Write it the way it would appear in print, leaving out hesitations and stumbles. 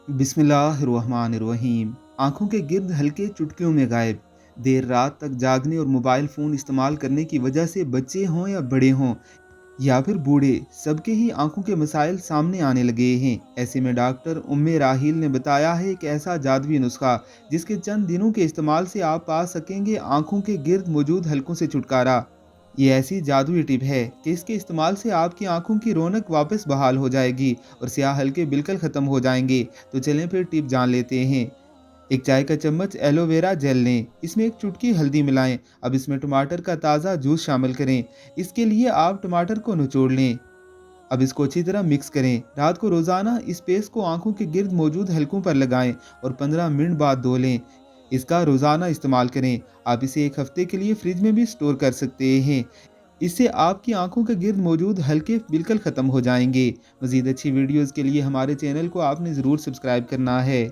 बिस्मिल्लाहिर्रहमानिर्रहीम। आंखों के गिर्द हल्के चुटकियों में गायब। देर रात तक जागने और मोबाइल फ़ोन इस्तेमाल करने की वजह से बच्चे हों या बड़े हों या फिर बूढ़े, सबके ही आंखों के मसाइल सामने आने लगे हैं। ऐसे में डॉक्टर उम्मे राहील ने बताया है एक ऐसा जादुई नुस्खा जिसके चंद दिनों के इस्तेमाल से आप पा सकेंगे आंखों के गिर्द मौजूद हलकों से छुटकारा। ये ऐसी जादुई टिप है कि इसके इस्तेमाल से आपकी आंखों की रौनक वापस बहाल हो जाएगी और स्याह हलके बिल्कुल ख़त्म हो जाएंगे। तो चलें फिर टिप जान लेते हैं। एक चाय का चम्मच एलोवेरा जेल लें, इसमें एक चुटकी हल्दी मिलाएं। अब इसमें टमाटर का ताज़ा जूस शामिल करें। इसके लिए आप टमाटर को निचोड़ लें। अब इसको अच्छी तरह मिक्स करें। रात को रोज़ाना इस पेस्ट को आंखों के गिर्द मौजूद हलकों पर लगाएं और 15 मिनट बाद धो लें। इसका रोज़ाना इस्तेमाल करें। आप इसे एक हफ्ते के लिए फ्रिज में भी स्टोर कर सकते हैं। इससे आपकी आंखों के गिर्द मौजूद हलके बिल्कुल ख़त्म हो जाएंगे। मज़ीद अच्छी वीडियोज़ के लिए हमारे चैनल को आपने ज़रूर सब्सक्राइब करना है।